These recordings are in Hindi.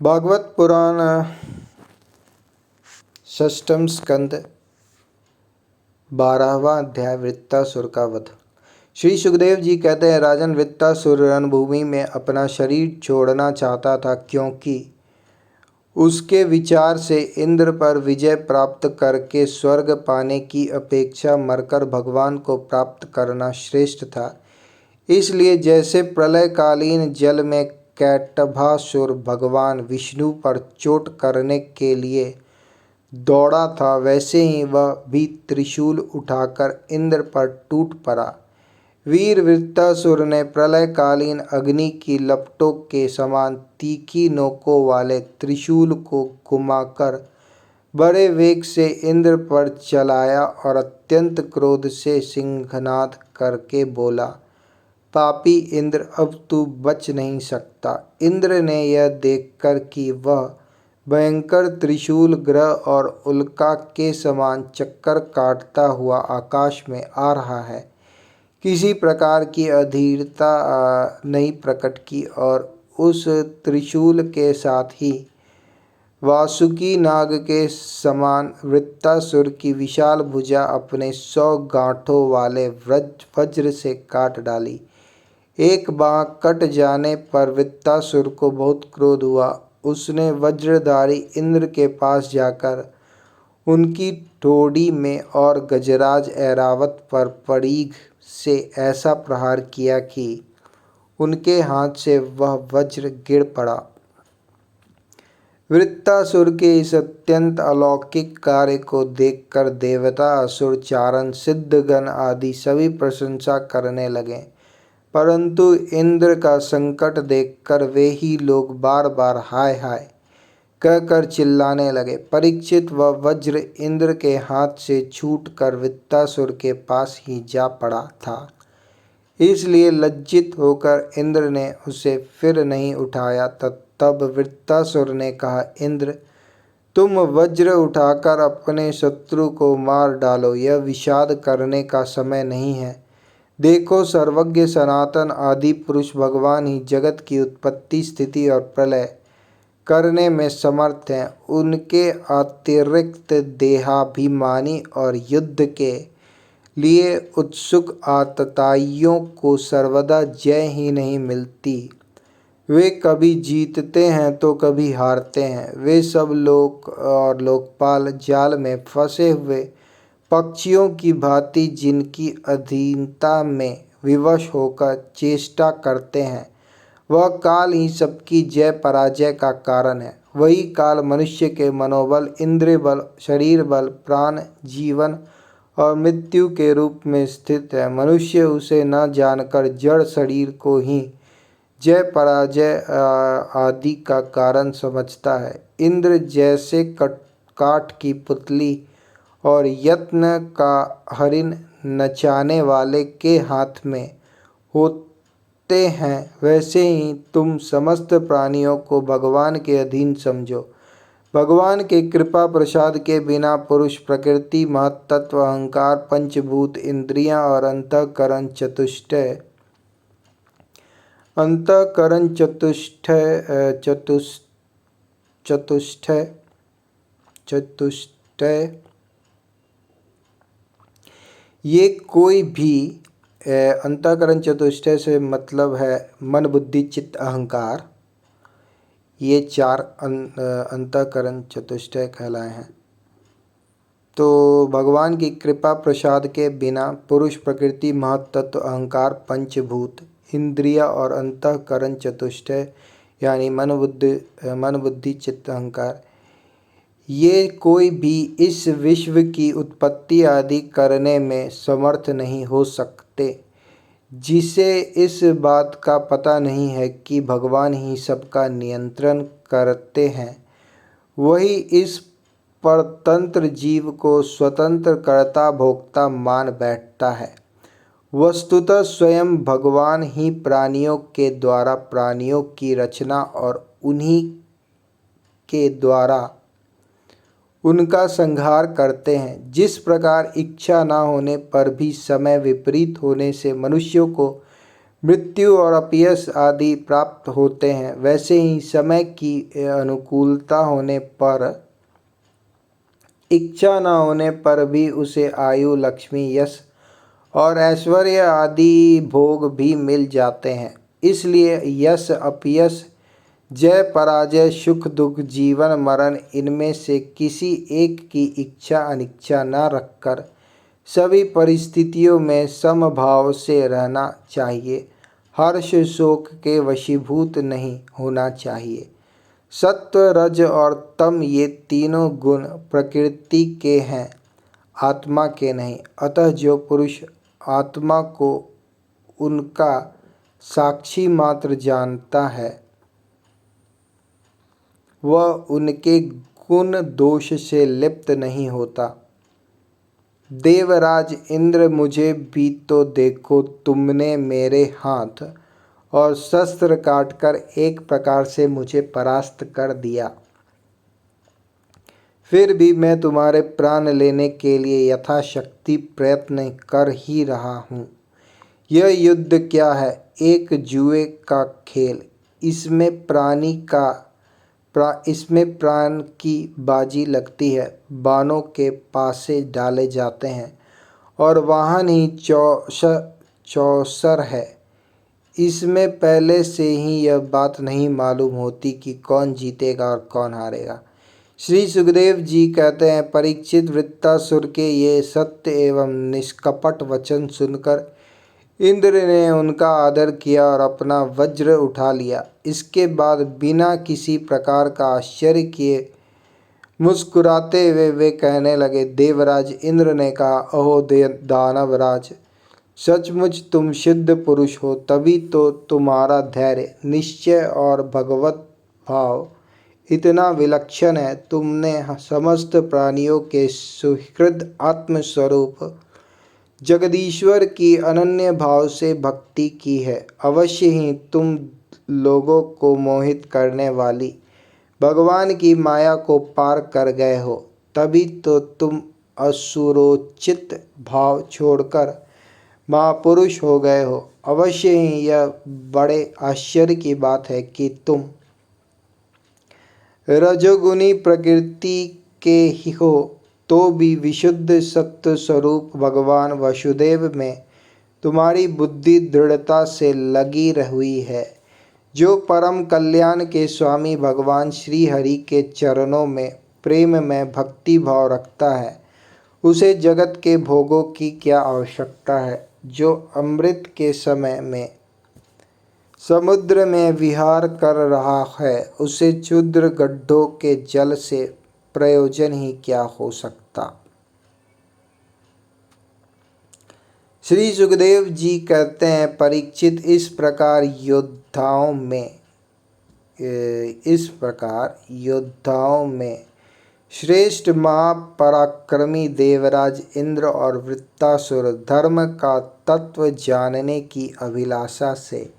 भागवत पुराण षष्ठम स्कंद 12वां अध्याय वृत्तासुर का वध। श्री सुखदेव जी कहते हैं, राजन, वृत्तासुर रणभूमि में अपना शरीर छोड़ना चाहता था, क्योंकि उसके विचार से इंद्र पर विजय प्राप्त करके स्वर्ग पाने की अपेक्षा मरकर भगवान को प्राप्त करना श्रेष्ठ था। इसलिए जैसे प्रलयकालीन जल में कैटभासुर भगवान विष्णु पर चोट करने के लिए दौड़ा था, वैसे ही वह भी त्रिशूल उठाकर इंद्र पर टूट पड़ा। वीर वृत्तासुर ने प्रलयकालीन अग्नि की लपटों के समान तीखी नोकों वाले त्रिशूल को घुमाकर बड़े वेग से इंद्र पर चलाया और अत्यंत क्रोध से सिंहनाद करके बोला, पापी इंद्र, अब तू बच नहीं सकता। इंद्र ने यह देखकर कि वह भयंकर त्रिशूल ग्रह और उल्का के समान चक्कर काटता हुआ आकाश में आ रहा है, किसी प्रकार की अधीरता नहीं प्रकट की और उस त्रिशूल के साथ ही वासुकी नाग के समान वृत्तासुर की विशाल भुजा अपने 100 गांठों वाले वज्र से काट डाली। एक बाँह कट जाने पर वृत्तासुर को बहुत क्रोध हुआ। उसने वज्रधारी इंद्र के पास जाकर उनकी ठोड़ी में और गजराज ऐरावत पर परीघ से ऐसा प्रहार किया कि उनके हाथ से वह वज्र गिर पड़ा। वृत्तासुर के इस अत्यंत अलौकिक कार्य को देखकर देवता, असुर, चारण, सिद्धगण आदि सभी प्रशंसा करने लगे, परंतु इंद्र का संकट देखकर वे ही लोग बार बार हाय हाय कहकर चिल्लाने लगे। परीक्षित वह वज्र इंद्र के हाथ से छूटकर वृत्तासुर के पास ही जा पड़ा था, इसलिए लज्जित होकर इंद्र ने उसे फिर नहीं उठाया। तब वृत्तासुर ने कहा, इंद्र, तुम वज्र उठाकर अपने शत्रु को मार डालो, यह विषाद करने का समय नहीं है। देखो, सर्वज्ञ सनातन आदि पुरुष भगवान ही जगत की उत्पत्ति, स्थिति और प्रलय करने में समर्थ हैं। उनके अतिरिक्त देहाभिमानी और युद्ध के लिए उत्सुक आतताइयों को सर्वदा जय ही नहीं मिलती। वे कभी जीतते हैं तो कभी हारते हैं। वे सब लोक और लोकपाल जाल में फंसे हुए पक्षियों की भांति जिनकी अधीनता में विवश होकर चेष्टा करते हैं, वह काल ही सबकी जय पराजय का कारण है। वही काल मनुष्य के मनोबल, इंद्रिय बल, शरीर बल, प्राण, जीवन और मृत्यु के रूप में स्थित है। मनुष्य उसे न जानकर जड़ शरीर को ही जय पराजय आदि का कारण समझता है। इंद्र जैसे काठ की पुतली और यत्न का हरिण नचाने वाले के हाथ में होते हैं, वैसे ही तुम समस्त प्राणियों को भगवान के अधीन समझो। भगवान के कृपा प्रसाद के बिना पुरुष प्रकृति, महत्त्व, अहंकार, पंचभूत, इंद्रियां और अंतःकरण चतुष्टय ये कोई भी अंतःकरण चतुष्टय से मतलब है मन, बुद्धि, चित्त, अहंकार। ये 4 अंतःकरण चतुष्टय कहलाए हैं। तो भगवान की कृपा प्रसाद के बिना पुरुष प्रकृति, महत्त्व, अहंकार, पंचभूत, इंद्रिया और अंतःकरण चतुष्टय यानी मन, बुद्धि, चित्त, अहंकार, ये कोई भी इस विश्व की उत्पत्ति आदि करने में समर्थ नहीं हो सकते। जिसे इस बात का पता नहीं है कि भगवान ही सबका नियंत्रण करते हैं, वही इस परतंत्र जीव को स्वतंत्र कर्ता भोक्ता मान बैठता है। वस्तुतः स्वयं भगवान ही प्राणियों के द्वारा प्राणियों की रचना और उन्हीं के द्वारा उनका संहार करते हैं। जिस प्रकार इच्छा न होने पर भी समय विपरीत होने से मनुष्यों को मृत्यु और अपयश आदि प्राप्त होते हैं, वैसे ही समय की अनुकूलता होने पर, इच्छा न होने पर भी उसे आयु, लक्ष्मी, यश और ऐश्वर्य आदि भोग भी मिल जाते हैं। इसलिए यश, अपयश, जय पराजय, सुख दुख, जीवन मरण, इनमें से किसी एक की इच्छा अनिच्छा न रखकर सभी परिस्थितियों में समभाव से रहना चाहिए। हर्ष शोक के वशीभूत नहीं होना चाहिए। सत्व, रज और तम ये तीनों गुण प्रकृति के हैं, आत्मा के नहीं। अतः जो पुरुष आत्मा को उनका साक्षी मात्र जानता है, वह उनके गुण दोष से लिप्त नहीं होता। देवराज इंद्र, मुझे भी तो देखो, तुमने मेरे हाथ और शस्त्र काटकर एक प्रकार से मुझे परास्त कर दिया। फिर भी मैं तुम्हारे प्राण लेने के लिए यथाशक्ति प्रयत्न कर ही रहा हूँ। यह युद्ध क्या है? एक जुए का खेल। इसमें प्राण की बाजी लगती है, बाणों के पासे डाले जाते हैं और वाहन ही चौसर है। इसमें पहले से ही यह बात नहीं मालूम होती कि कौन जीतेगा और कौन हारेगा। श्री सुखदेव जी कहते हैं, परीक्षित, वृत्तासुर के ये सत्य एवं निष्कपट वचन सुनकर इंद्र ने उनका आदर किया और अपना वज्र उठा लिया। इसके बाद बिना किसी प्रकार का आश्चर्य किए मुस्कुराते हुए वे कहने लगे। देवराज इंद्र ने कहा, अहो दानवराज, सचमुच तुम सिद्ध पुरुष हो, तभी तो तुम्हारा धैर्य, निश्चय और भगवत भाव इतना विलक्षण है। तुमने समस्त प्राणियों के सुहृद आत्मस्वरूप जगदीश्वर की अनन्य भाव से भक्ति की है। अवश्य ही तुम लोगों को मोहित करने वाली भगवान की माया को पार कर गए हो, तभी तो तुम असुरोचित भाव छोड़कर महापुरुष हो गए हो। अवश्य ही यह बड़े आश्चर्य की बात है कि तुम रजोगुणी प्रकृति के ही हो, तो भी विशुद्ध सत्व स्वरूप भगवान वसुदेव में तुम्हारी बुद्धि दृढ़ता से लगी हुई है। जो परम कल्याण के स्वामी भगवान श्री हरि के चरणों में प्रेम में भक्ति भाव रखता है, उसे जगत के भोगों की क्या आवश्यकता है। जो अमृत के समय में समुद्र में विहार कर रहा है, उसे क्षुद्र गड्ढों के जल से प्रयोजन ही क्या हो सकता। श्री सुखदेव जी कहते हैं, परीक्षित, इस प्रकार योद्धाओं में श्रेष्ठ महापराक्रमी देवराज इंद्र और वृत्तासुर धर्म का तत्व जानने की अभिलाषा से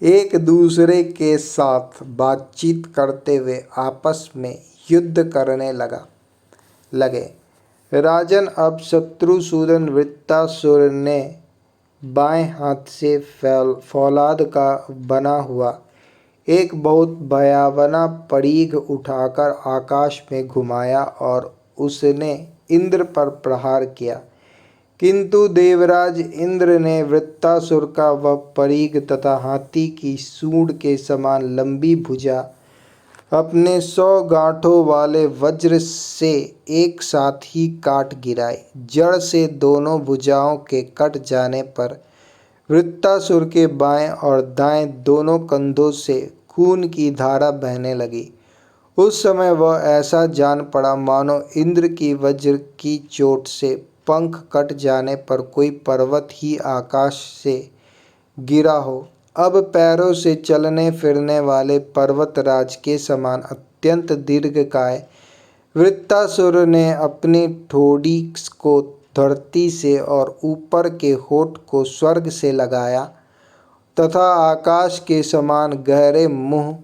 एक दूसरे के साथ बातचीत करते हुए आपस में युद्ध करने लगे। राजन, अब शत्रुसूदन वृत्तासुर ने बाएं हाथ से फौलाद का बना हुआ एक बहुत भयावना परीघ उठाकर आकाश में घुमाया और उसने इंद्र पर प्रहार किया। किंतु देवराज इंद्र ने वृत्तासुर का वह परीघ तथा हाथी की सूंड के समान लंबी भुजा अपने 100 गांठों वाले वज्र से एक साथ ही काट गिराई। जड़ से दोनों भुजाओं के कट जाने पर वृत्तासुर के बाएं और दाएं दोनों कंधों से खून की धारा बहने लगी। उस समय वह ऐसा जान पड़ा मानो इंद्र की वज्र की चोट से पंख कट जाने पर कोई पर्वत ही आकाश से गिरा हो। अब पैरों से चलने फिरने वाले पर्वतराज के समान अत्यंत दीर्घकाय वृत्तासुर ने अपनी ठोड़ी को धरती से और ऊपर के होठ को स्वर्ग से लगाया तथा आकाश के समान गहरे मुंह,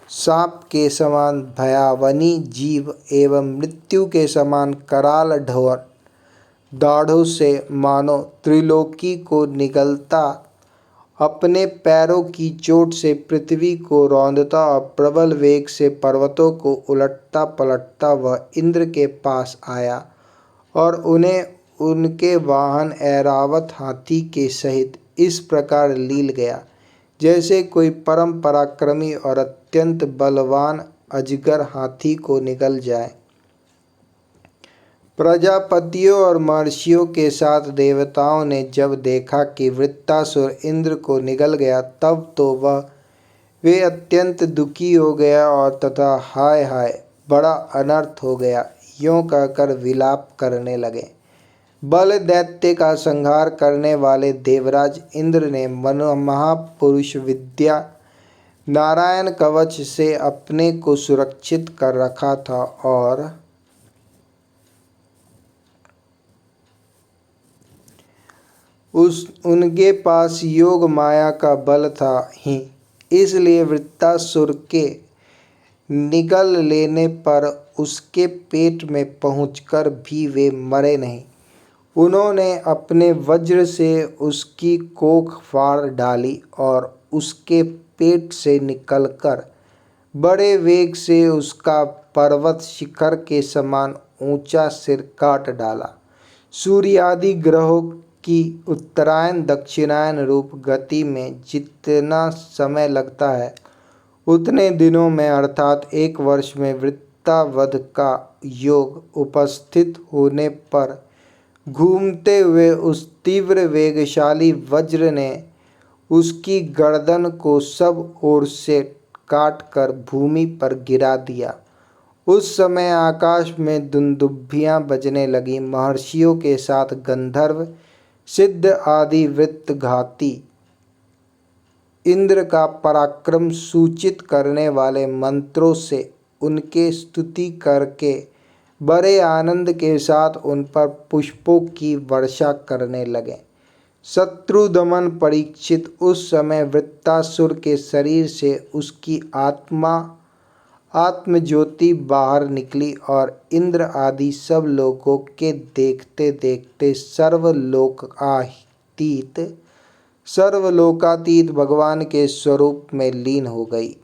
सांप के समान भयावनी जीव एवं मृत्यु के समान कराल दाढ़ों से मानो त्रिलोकी को निगलता अपने पैरों की चोट से पृथ्वी को रौंदता और प्रबल वेग से पर्वतों को उलटता पलटता वह इंद्र के पास आया और उन्हें उनके वाहन ऐरावत हाथी के सहित इस प्रकार लील गया, जैसे कोई परम पराक्रमी और अत्यंत बलवान अजगर हाथी को निगल जाए। प्रजापतियों और महर्षियों के साथ देवताओं ने जब देखा कि वृत्तासुर इंद्र को निगल गया, तब तो वे अत्यंत दुखी हो गया और तथा हाय हाय बड़ा अनर्थ हो गया यों कहकर विलाप करने लगे। बल दैत्य का संहार करने वाले देवराज इंद्र ने महापुरुष विद्या नारायण कवच से अपने को सुरक्षित कर रखा था और उनके पास योग माया का बल था ही, इसलिए वृत्तासुर के निगल लेने पर उसके पेट में पहुंचकर भी वे मरे नहीं। उन्होंने अपने वज्र से उसकी कोख फाड़ डाली और उसके पेट से निकलकर बड़े वेग से उसका पर्वत शिखर के समान ऊंचा सिर काट डाला। सूर्य आदि ग्रहों की उत्तरायण दक्षिणायन रूप गति में जितना समय लगता है, उतने दिनों में अर्थात 1 वर्ष में वृत्तावध का योग उपस्थित होने पर घूमते हुए उस तीव्र वेगशाली वज्र ने उसकी गर्दन को सब ओर से काटकर भूमि पर गिरा दिया। उस समय आकाश में दुंदुभियां बजने लगी। महर्षियों के साथ गंधर्व, सिद्ध आदि वृत्तघाती इंद्र का पराक्रम सूचित करने वाले मंत्रों से उनके स्तुति करके बड़े आनंद के साथ उन पर पुष्पों की वर्षा करने लगे। शत्रुदमन परीक्षित उस समय वृत्तासुर के शरीर से उसकी आत्मज्योति बाहर निकली और इंद्र आदि सब लोगों के देखते देखते सर्वलोकातीत भगवान के स्वरूप में लीन हो गई।